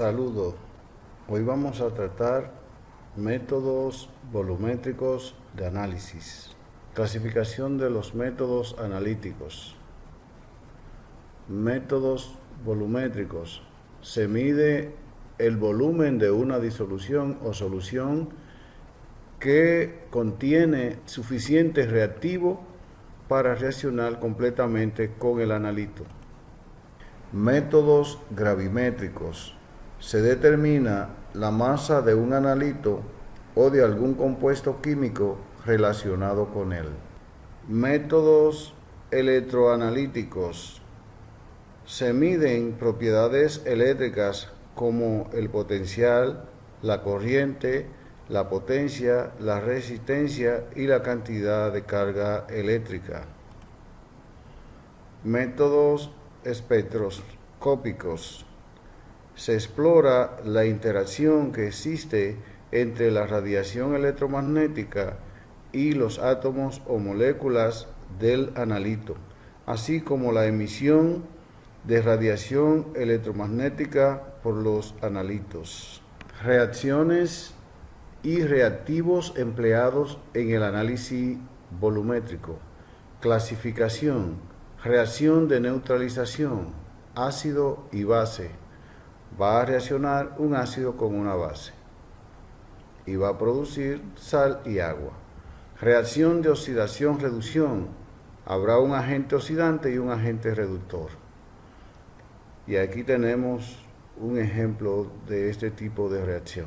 Saludos. Hoy vamos a tratar métodos volumétricos de análisis. Clasificación de los métodos analíticos. Métodos volumétricos. Se mide el volumen de una disolución o solución que contiene suficiente reactivo para reaccionar completamente con el analito. Métodos gravimétricos. Se determina la masa de un analito o de algún compuesto químico relacionado con él. Métodos electroanalíticos. Se miden propiedades eléctricas como el potencial, la corriente, la potencia, la resistencia y la cantidad de carga eléctrica. Métodos espectroscópicos. Se explora la interacción que existe entre la radiación electromagnética y los átomos o moléculas del analito, así como la emisión de radiación electromagnética por los analitos. Reacciones y reactivos empleados en el análisis volumétrico. Clasificación. Reacción de neutralización. Ácido y base. Va a reaccionar un ácido con una base y va a producir sal y agua. Reacción de oxidación-reducción. Habrá un agente oxidante y un agente reductor. Y aquí tenemos un ejemplo de este tipo de reacción.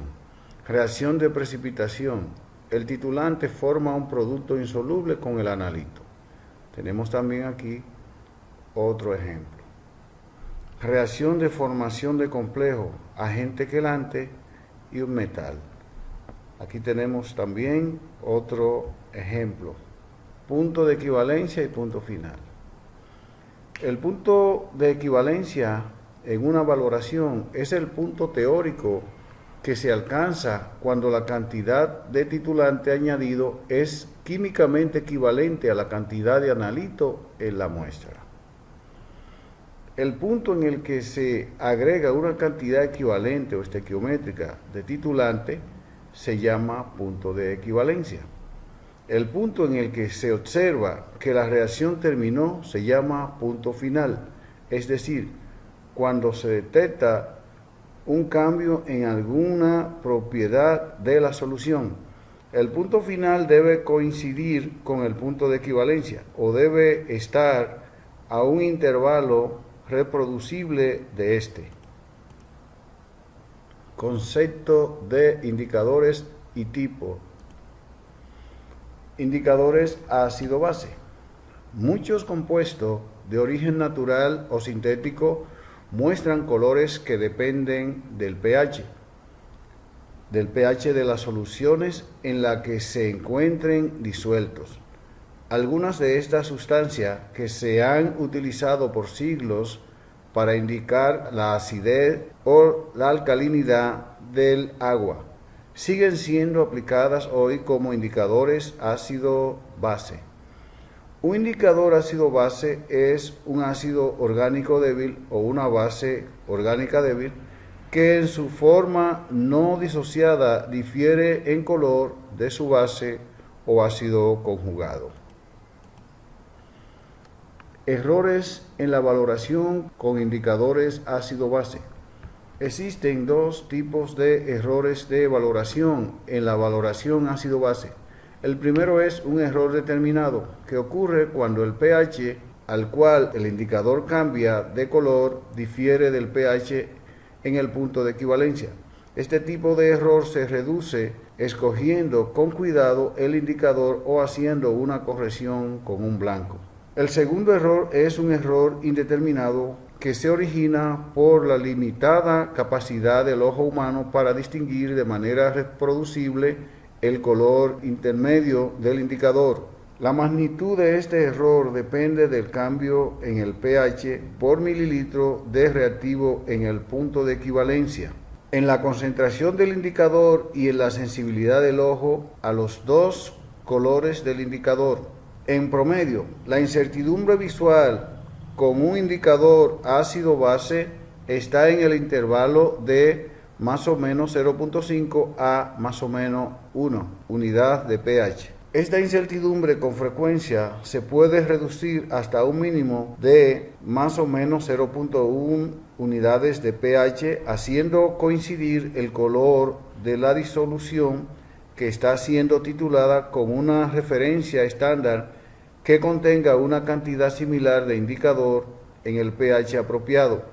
Reacción de precipitación. El titulante forma un producto insoluble con el analito. Tenemos también aquí otro ejemplo. Reacción de formación de complejo, agente quelante y un metal. Aquí tenemos también otro ejemplo. Punto de equivalencia y punto final. El punto de equivalencia en una valoración es el punto teórico que se alcanza cuando la cantidad de titulante añadido es químicamente equivalente a la cantidad de analito en la muestra. El punto en el que se agrega una cantidad equivalente o estequiométrica de titulante se llama punto de equivalencia. El punto en el que se observa que la reacción terminó se llama punto final, es decir, cuando se detecta un cambio en alguna propiedad de la solución. El punto final debe coincidir con el punto de equivalencia o debe estar a un intervalo reproducible de este. Concepto de indicadores y tipo. Indicadores ácido-base. Muchos compuestos de origen natural o sintético muestran colores que dependen del pH de las soluciones en las que se encuentren disueltos. Algunas de estas sustancias que se han utilizado por siglos para indicar la acidez o la alcalinidad del agua siguen siendo aplicadas hoy como indicadores ácido-base. Un indicador ácido-base es un ácido orgánico débil o una base orgánica débil que en su forma no disociada difiere en color de su base o ácido conjugado. Errores en la valoración con indicadores ácido-base. Existen dos tipos de errores de valoración en la valoración ácido-base. El primero es un error determinado que ocurre cuando el pH al cual el indicador cambia de color difiere del pH en el punto de equivalencia. Este tipo de error se reduce escogiendo con cuidado el indicador o haciendo una corrección con un blanco. El segundo error es un error indeterminado que se origina por la limitada capacidad del ojo humano para distinguir de manera reproducible el color intermedio del indicador. La magnitud de este error depende del cambio en el pH por mililitro de reactivo en el punto de equivalencia, en la concentración del indicador y en la sensibilidad del ojo a los dos colores del indicador. En promedio, la incertidumbre visual con un indicador ácido-base está en el intervalo de más o menos 0.5 a más o menos 1 unidad de pH. Esta incertidumbre con frecuencia se puede reducir hasta un mínimo de más o menos 0.1 unidades de pH, haciendo coincidir el color de la disolución que está siendo titulada con una referencia estándar que contenga una cantidad similar de indicador en el pH apropiado.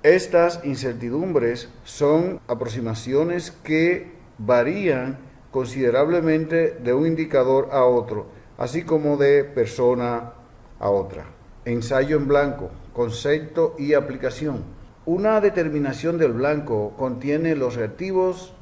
Estas incertidumbres son aproximaciones que varían considerablemente de un indicador a otro, así como de persona a otra. Ensayo en blanco, concepto y aplicación. Una determinación del blanco contiene los reactivos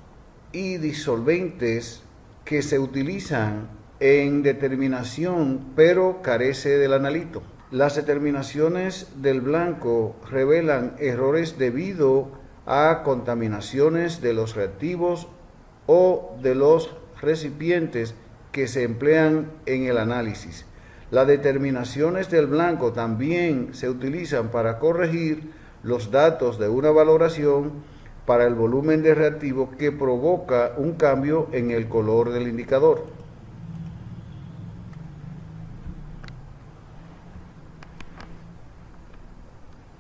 y disolventes que se utilizan en determinación, pero carece del analito. Las determinaciones del blanco revelan errores debido a contaminaciones de los reactivos o de los recipientes que se emplean en el análisis. Las determinaciones del blanco también se utilizan para corregir los datos de una valoración para el volumen de reactivo que provoca un cambio en el color del indicador.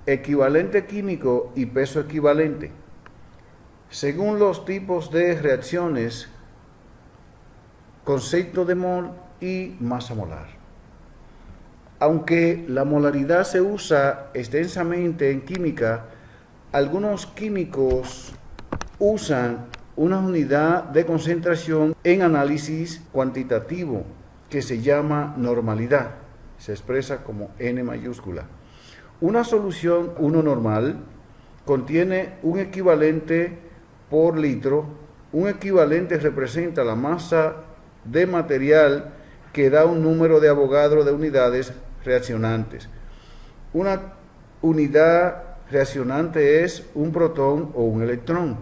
Equivalente químico y peso equivalente. Según los tipos de reacciones, concepto de mol y masa molar. Aunque la molaridad se usa extensamente en química, algunos químicos usan una unidad de concentración en análisis cuantitativo que se llama normalidad. Se expresa como N mayúscula. Una solución 1 normal contiene un equivalente por litro. Un equivalente representa la masa de material que da un número de Avogadro de unidades reaccionantes. Una unidad reaccionante es un protón o un electrón.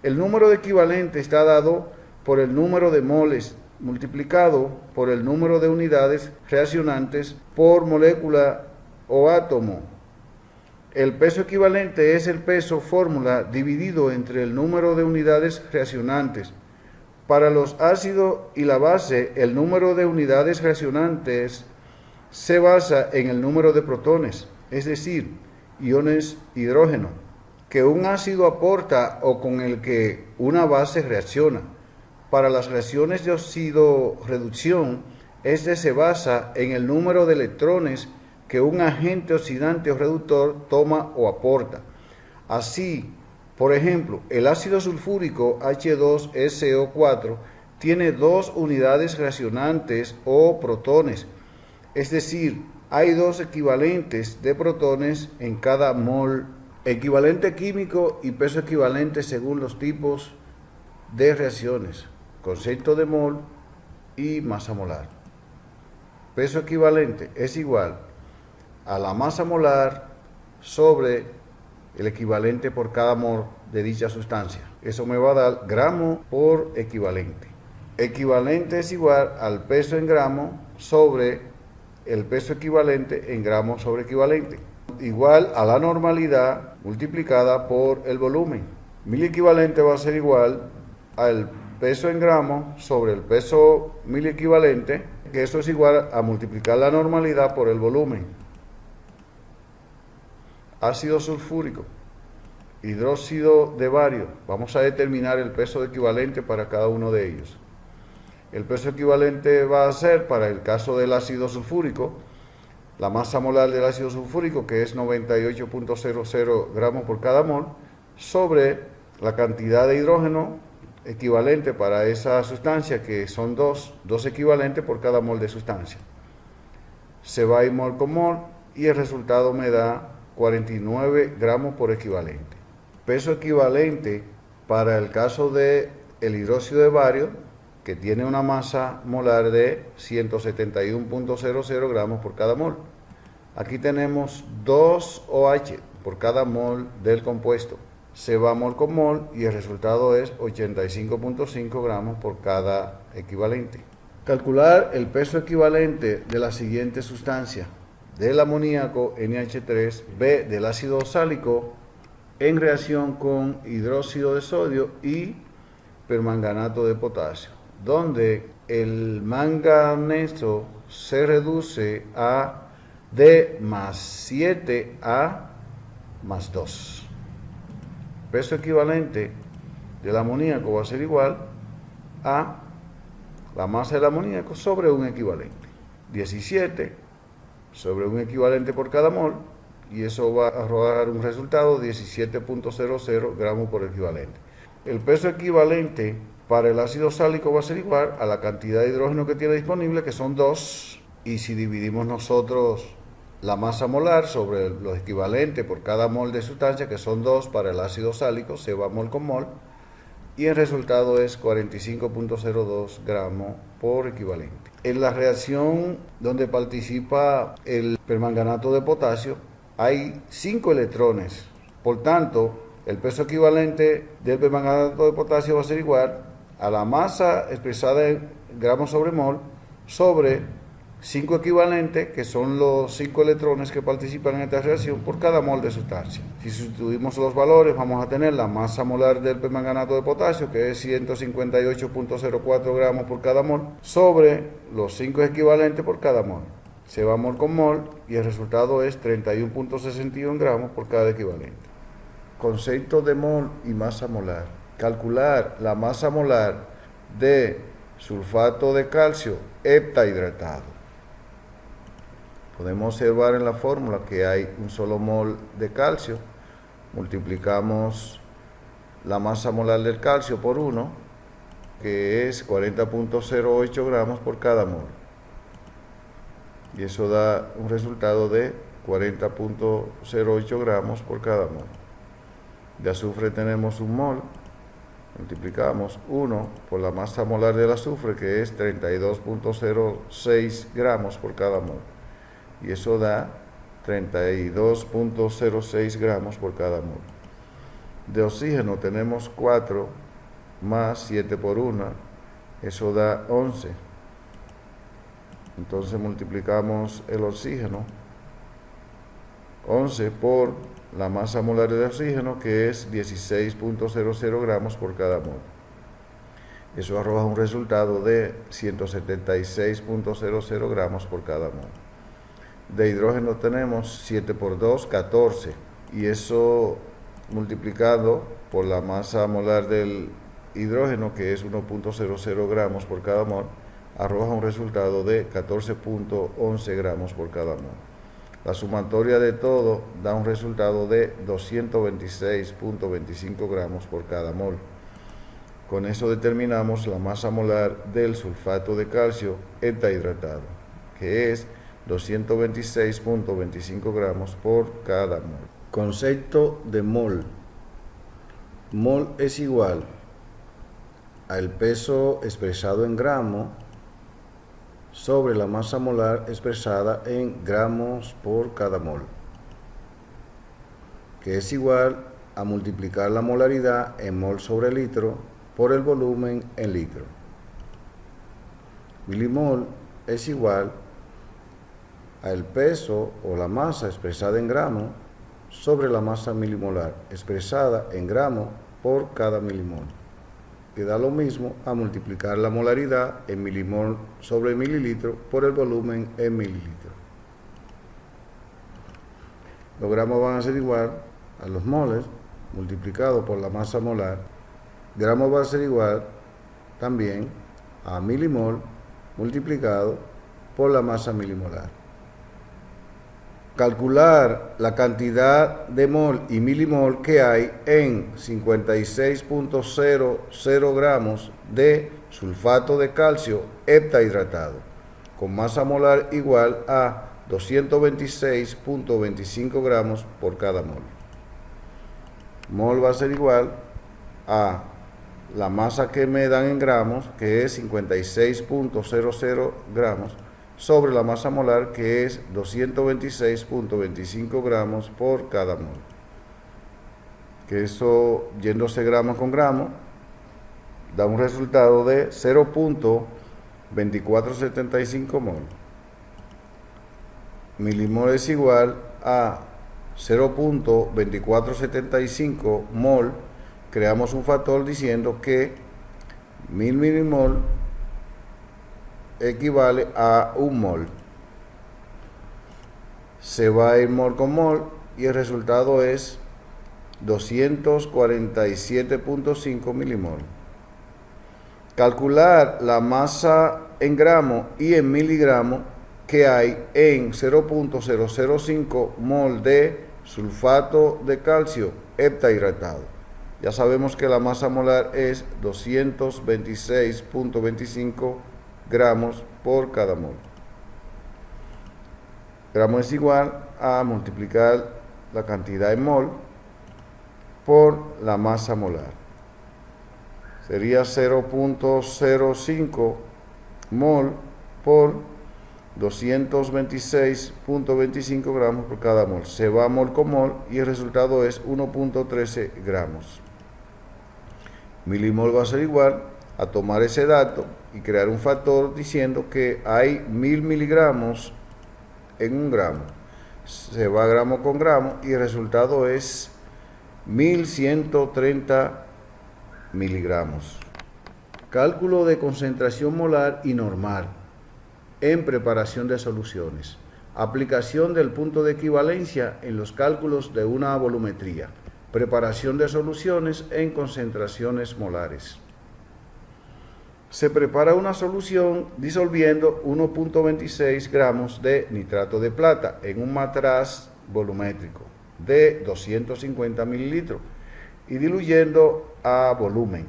El número de equivalente está dado por el número de moles multiplicado por el número de unidades reaccionantes por molécula o átomo. El peso equivalente es el peso fórmula dividido entre el número de unidades reaccionantes. Para los ácidos y la base, el número de unidades reaccionantes se basa en el número de protones, es decir, iones hidrógeno, que un ácido aporta o con el que una base reacciona. Para las reacciones de oxidorreducción, este se basa en el número de electrones que un agente oxidante o reductor toma o aporta. Así, por ejemplo, el ácido sulfúrico H2SO4 tiene 2 unidades reaccionantes o protones, es decir, hay 2 equivalentes de protones en cada mol. Equivalente químico y peso equivalente según los tipos de reacciones, concepto de mol y masa molar. Peso equivalente es igual a la masa molar sobre el equivalente por cada mol de dicha sustancia. Eso me va a dar gramo por equivalente. Equivalente es igual al peso en gramo sobre el peso equivalente en gramos sobre equivalente. Igual a la normalidad multiplicada por el volumen. Mil equivalente va a ser igual al peso en gramos sobre el peso mil equivalente, que eso es igual a multiplicar la normalidad por el volumen. Ácido sulfúrico, hidróxido de bario. Vamos a determinar el peso equivalente para cada uno de ellos. El peso equivalente va a ser, para el caso del ácido sulfúrico, la masa molar del ácido sulfúrico, que es 98.00 gramos por cada mol, sobre la cantidad de hidrógeno equivalente para esa sustancia, que son 2 equivalentes por cada mol de sustancia. Se va a ir mol con mol y el resultado me da 49 gramos por equivalente. Peso equivalente para el caso del hidróxido de bario, que tiene una masa molar de 171.00 gramos por cada mol. Aquí tenemos 2 OH por cada mol del compuesto. Se va mol con mol y el resultado es 85.5 gramos por cada equivalente. Calcular el peso equivalente de la siguiente sustancia: del amoníaco NH3, B del ácido oxálico en reacción con hidróxido de sodio y permanganato de potasio, donde el manganeso se reduce a de más 7 a más 2. Peso equivalente del amoníaco va a ser igual a la masa del amoníaco sobre un equivalente. 17 sobre un equivalente por cada mol, y eso va a arrojar un resultado de 17.00 gramos por equivalente. El peso equivalente para el ácido sálico va a ser igual a la cantidad de hidrógeno que tiene disponible, que son 2, y si dividimos nosotros la masa molar sobre los equivalentes por cada mol de sustancia, que son 2 para el ácido sálico, se va mol con mol, y el resultado es 45.02 gramos por equivalente. En la reacción donde participa el permanganato de potasio hay 5 electrones, por tanto el peso equivalente del permanganato de potasio va a ser igual a la masa expresada en gramos sobre mol sobre 5 equivalentes, que son los 5 electrones que participan en esta reacción por cada mol de sustancia. Si sustituimos los valores, vamos a tener la masa molar del permanganato de potasio, que es 158.04 gramos por cada mol, sobre los 5 equivalentes por cada mol. Se va mol con mol y el resultado es 31.61 gramos por cada equivalente. Concepto de mol y masa molar. Calcular la masa molar de sulfato de calcio heptahidratado. Podemos observar en la fórmula que hay un solo mol de calcio. Multiplicamos la masa molar del calcio por 1, que es 40.08 gramos por cada mol. Y eso da un resultado de 40.08 gramos por cada mol. De azufre tenemos un mol. Multiplicamos 1 por la masa molar del azufre, que es 32.06 gramos por cada mol. Y eso da 32.06 gramos por cada mol. De oxígeno tenemos 4 más 7 por 1, eso da 11. Entonces multiplicamos el oxígeno, 11 por la masa molar de oxígeno, que es 16.00 gramos por cada mol. Eso arroja un resultado de 176.00 gramos por cada mol. De hidrógeno tenemos 7 por 2, 14, y eso multiplicado por la masa molar del hidrógeno, que es 1.00 gramos por cada mol, arroja un resultado de 14.11 gramos por cada mol. La sumatoria de todo da un resultado de 226.25 gramos por cada mol. Con eso determinamos la masa molar del sulfato de calcio heptahidratado, que es 226.25 gramos por cada mol. Concepto de mol. Mol es igual al peso expresado en gramos sobre la masa molar expresada en gramos por cada mol, que es igual a multiplicar la molaridad en mol sobre litro por el volumen en litro. Milimol es igual al peso o la masa expresada en gramos sobre la masa milimolar expresada en gramos por cada milimol, que da lo mismo a multiplicar la molaridad en milimol sobre mililitro por el volumen en mililitro. Los gramos van a ser igual a los moles multiplicado por la masa molar. Gramos va a ser igual también a milimol multiplicado por la masa milimolar. Calcular la cantidad de mol y milimol que hay en 56.00 gramos de sulfato de calcio heptahidratado, con masa molar igual a 226.25 gramos por cada mol. Mol va a ser igual a la masa que me dan en gramos, que es 56.00 gramos, sobre la masa molar, que es 226.25 gramos por cada mol. Que eso, yéndose gramos con gramos, da un resultado de 0.2475 mol. Milimol es igual a 0.2475 mol, creamos un factor diciendo que 1000 milimol equivale a 1 mol. Se va a ir mol con mol y el resultado es 247.5 milimol. Calcular la masa en gramos y en miligramos que hay en 0.005 mol de sulfato de calcio heptahidratado. Ya sabemos que la masa molar es 226.25 gramos por cada mol. Gramo es igual a multiplicar la cantidad en mol por la masa molar. Sería 0.05 mol por 226.25 gramos por cada mol. Se va mol con mol y el resultado es 1.13 gramos. Milimol va a ser igual a tomar ese dato y crear un factor diciendo que hay 1000 miligramos en un gramo. Se va gramo con gramo y el resultado es 1130 miligramos. Cálculo de concentración molar y normal en preparación de soluciones. Aplicación del punto de equivalencia en los cálculos de una volumetría. Preparación de soluciones en concentraciones molares. Se prepara una solución disolviendo 1.26 gramos de nitrato de plata en un matraz volumétrico de 250 mililitros y diluyendo a volumen.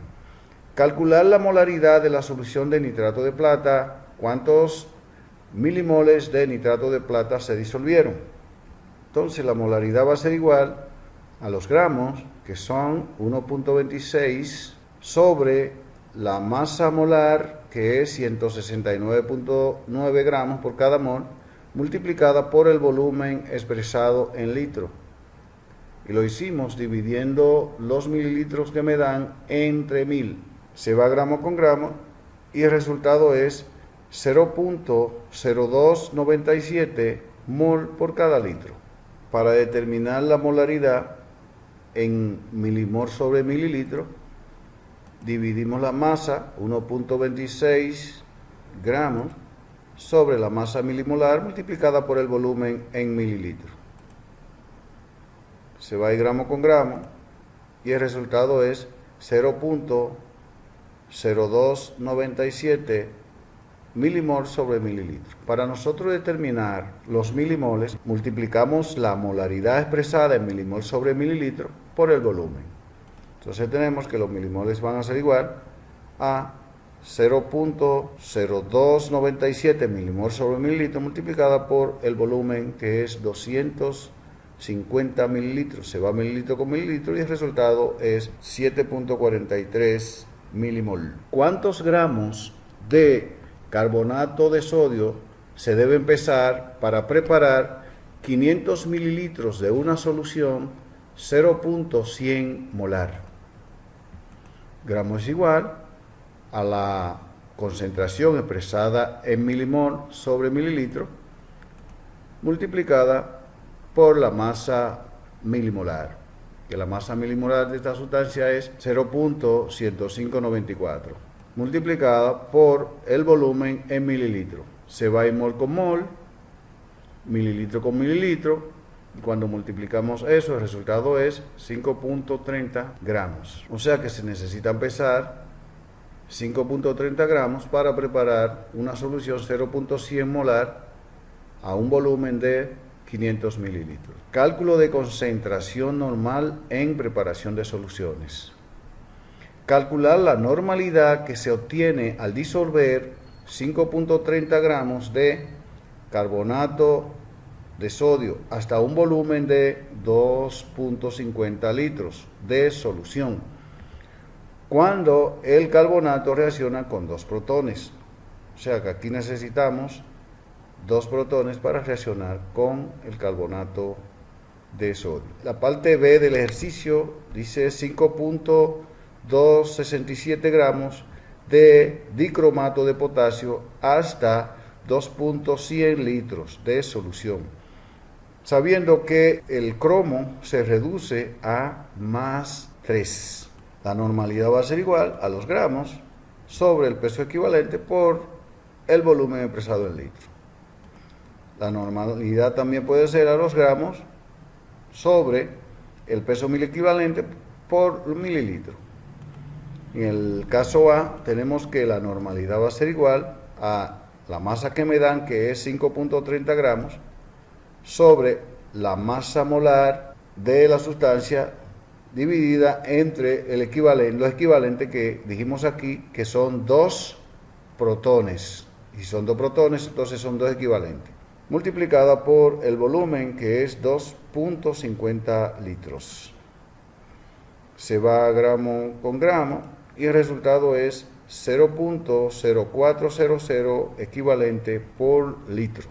Calcular la molaridad de la solución de nitrato de plata. ¿Cuántos milimoles de nitrato de plata se disolvieron? Entonces la molaridad va a ser igual a los gramos, que son 1.26 sobre la masa molar, que es 169.9 gramos por cada mol, multiplicada por el volumen expresado en litro. Y lo hicimos dividiendo los mililitros que me dan entre 1000. Se va gramo con gramo y el resultado es 0.0297 mol por cada litro. Para determinar la molaridad en milimol sobre mililitro, dividimos la masa, 1.26 gramos, sobre la masa milimolar multiplicada por el volumen en mililitros. Se va a ir gramo con gramo y el resultado es 0.0297 milimol sobre mililitro. Para nosotros determinar los milimoles, multiplicamos la molaridad expresada en milimol sobre mililitro por el volumen. Entonces tenemos que los milimoles van a ser igual a 0.0297 milimol sobre mililitro multiplicada por el volumen, que es 250 mililitros. Se va mililitro con mililitro y el resultado es 7.43 milimol. ¿Cuántos gramos de carbonato de sodio se deben pesar para preparar 500 mililitros de una solución 0.100 molar? Gramo es igual a la concentración expresada en milimol sobre mililitro multiplicada por la masa milimolar, que la masa milimolar de esta sustancia es 0.10594, multiplicada por el volumen en mililitro. Se va en mol con mol, mililitro con mililitro, y cuando multiplicamos eso, el resultado es 5.30 gramos. O sea que se necesitan pesar 5.30 gramos para preparar una solución 0.100 molar a un volumen de 500 mililitros. Cálculo de concentración normal en preparación de soluciones. Calcular la normalidad que se obtiene al disolver 5.30 gramos de carbonato de sodio hasta un volumen de 2.50 litros de solución, cuando el carbonato reacciona con 2 protones. O sea que aquí necesitamos 2 protones para reaccionar con el carbonato de sodio. La parte B del ejercicio dice 5.267 gramos de dicromato de potasio hasta 2.100 litros de solución. sabiendo que el cromo se reduce a más 3. La normalidad va a ser igual a los gramos sobre el peso equivalente por el volumen expresado en litros. La normalidad también puede ser a los gramos sobre el peso mil equivalente por mililitro. En el caso A tenemos que la normalidad va a ser igual a la masa que me dan, que es 5.30 gramos, sobre la masa molar de la sustancia dividida entre lo equivalente que dijimos aquí, que son 2 protones. Y si son 2 protones, entonces son 2 equivalentes, multiplicada por el volumen, que es 2.50 litros. Se va gramo con gramo y el resultado es 0.0400 equivalente por litro.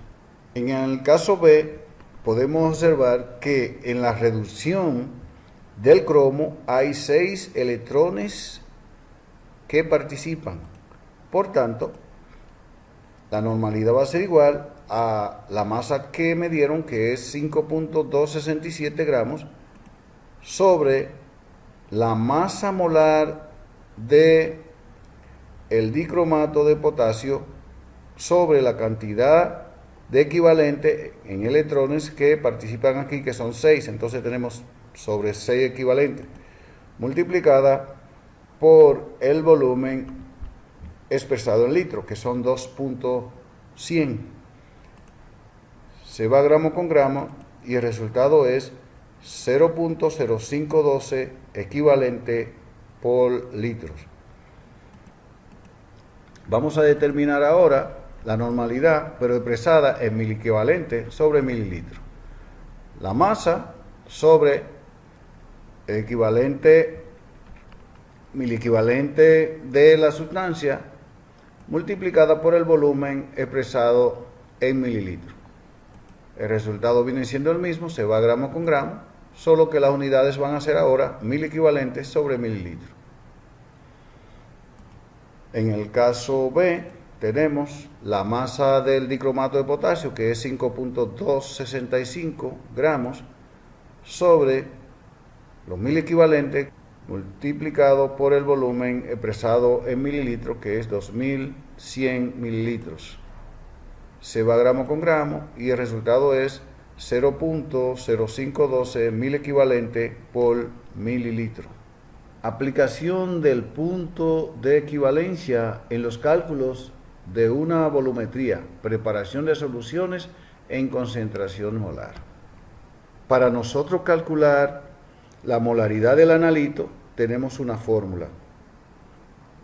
En el caso B, podemos observar que en la reducción del cromo hay 6 electrones que participan. Por tanto, la normalidad va a ser igual a la masa que me dieron, que es 5.267 gramos, sobre la masa molar de el dicromato de potasio sobre la cantidad de equivalente en electrones que participan aquí, que son 6. Entonces tenemos sobre 6 equivalentes, multiplicada por el volumen expresado en litro, que son 2.100. Se va gramo con gramo y el resultado es 0.0512 equivalente por litros. Vamos a determinar ahora la normalidad, pero expresada en miliequivalente sobre mililitro. La masa sobre el equivalente miliequivalente de la sustancia multiplicada por el volumen expresado en mililitros. El resultado viene siendo el mismo, se va gramo con gramo, solo que las unidades van a ser ahora miliequivalentes sobre mililitros. En el caso B tenemos la masa del dicromato de potasio, que es 5.265 gramos, sobre los miliequivalentes multiplicado por el volumen expresado en mililitros, que es 2100 mililitros. Se va gramo con gramo y el resultado es 0.0512 miliequivalente por mililitro. Aplicación del punto de equivalencia en los cálculos de una volumetría, preparación de soluciones en concentración molar. Para nosotros calcular la molaridad del analito tenemos una fórmula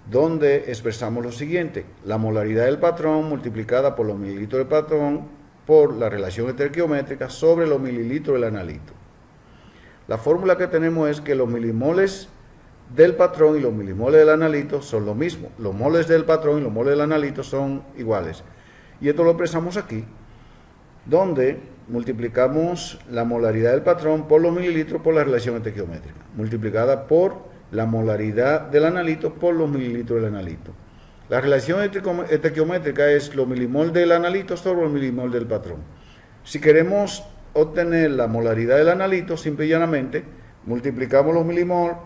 donde expresamos lo siguiente: la molaridad del patrón multiplicada por los mililitros del patrón por la relación estequiométrica sobre los mililitros del analito. La fórmula que tenemos es que los milimoles del patrón y los milimoles del analito son lo mismo. Los moles del patrón y los moles del analito son iguales. Y esto lo expresamos aquí, donde multiplicamos la molaridad del patrón por los mililitros por la relación estequiométrica, multiplicada por la molaridad del analito por los mililitros del analito. La relación estequiométrica es los milimol del analito sobre los milimol del patrón. Si queremos obtener la molaridad del analito, simple y llanamente multiplicamos los milimol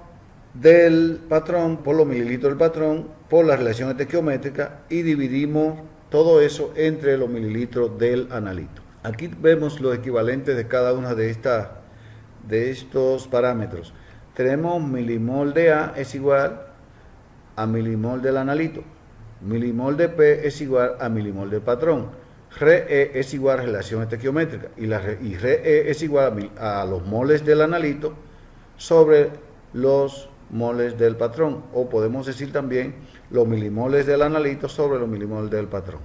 del patrón por los mililitros del patrón por la relación estequiométrica y dividimos todo eso entre los mililitros del analito. Aquí vemos los equivalentes de cada una de estos parámetros. Tenemos milimol de A es igual a milimol del analito. Milimol de P es igual a milimol del patrón. Re es igual a relación estequiométrica y Re es igual a los moles del analito sobre los moles del patrón, o podemos decir también los milimoles del analito sobre los milimoles del patrón.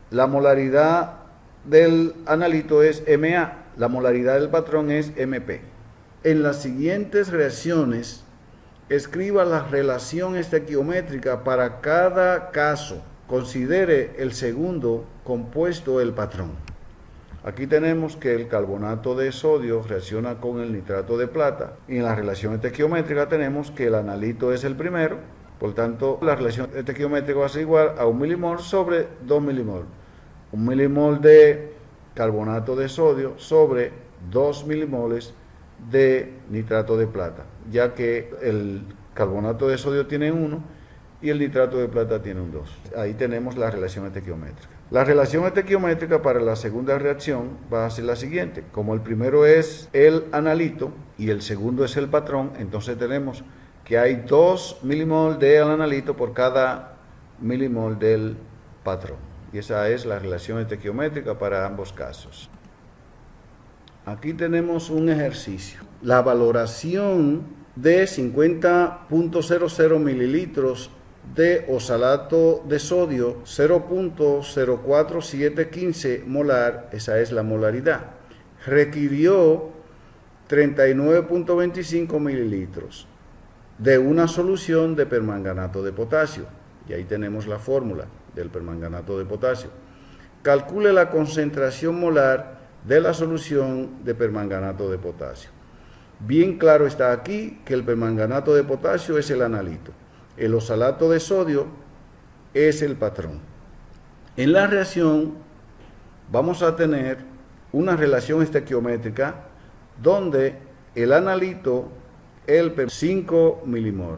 La molaridad del analito es Ma, la molaridad del patrón es MP. En las siguientes reacciones, escriba la relación estequiométrica para cada caso. Considere el segundo compuesto del patrón. Aquí tenemos que el carbonato de sodio reacciona con el nitrato de plata y en la relación estequiométrica tenemos que el analito es el primero, por tanto la relación estequiométrica va a ser igual a 1 milimol sobre 2 milimol. 1 milimol de carbonato de sodio sobre 2 milimoles de nitrato de plata, ya que el carbonato de sodio tiene 1 y el nitrato de plata tiene un 2. Ahí tenemos la relación estequiométrica. La relación estequiométrica para la segunda reacción va a ser la siguiente. Como el primero es el analito y el segundo es el patrón, entonces tenemos que hay 2 milimol del analito por cada milimol del patrón. Y esa es la relación estequiométrica para ambos casos. Aquí tenemos un ejercicio. La valoración de 50.00 mililitros de oxalato de sodio 0.04715 molar, esa es la molaridad, requirió 39.25 mililitros de una solución de permanganato de potasio. Y ahí tenemos la fórmula del permanganato de potasio. Calcule la concentración molar de la solución de permanganato de potasio. Bien claro está aquí que el permanganato de potasio es el analito. El oxalato de sodio es el patrón. En la reacción vamos a tener una relación estequiométrica donde el analito, el 5 milimol.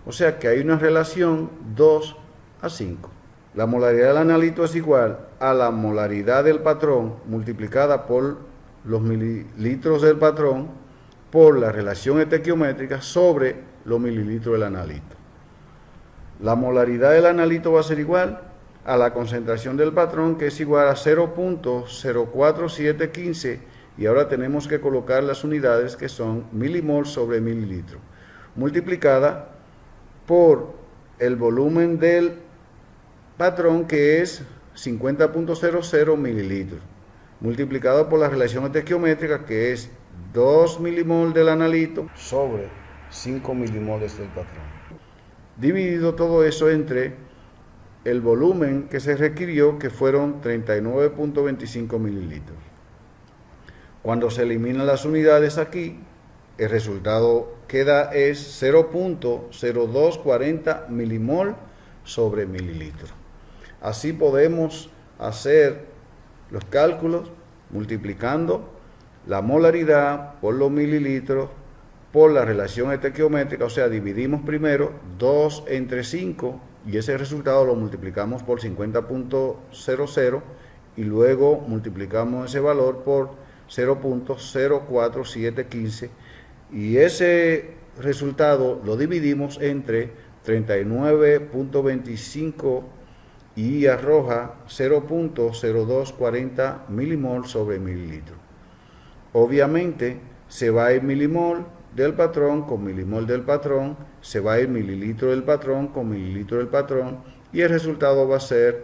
O sea que hay una relación 2 a 5. La molaridad del analito es igual a la molaridad del patrón multiplicada por los mililitros del patrón por la relación estequiométrica sobre los mililitros del analito. La molaridad del analito va a ser igual a la concentración del patrón, que es igual a 0.04715, y ahora tenemos que colocar las unidades que son milimol sobre mililitro, multiplicada por el volumen del patrón, que es 50.00 mililitros, multiplicado por la relación estequiométrica, que es 2 milimol del analito sobre 5 milimoles del patrón. Dividido todo eso entre el volumen que se requirió, que fueron 39.25 mililitros. Cuando se eliminan las unidades aquí, el resultado que da es 0.0240 milimol sobre mililitro. Así podemos hacer los cálculos multiplicando la molaridad por los mililitros por la relación estequiométrica, o sea, dividimos primero 2 entre 5 y ese resultado lo multiplicamos por 50.00 y luego multiplicamos ese valor por 0.04715 y ese resultado lo dividimos entre 39.25 y arroja 0.0240 milimol sobre mililitro. Obviamente se va el milimol del patrón con milimol del patrón, se va el mililitro del patrón con mililitro del patrón y el resultado va a ser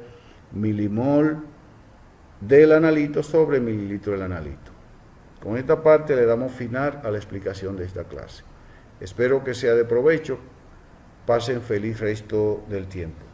milimol del analito sobre mililitro del analito. Con esta parte le damos final a la explicación de esta clase. Espero que sea de provecho. Pasen feliz resto del tiempo.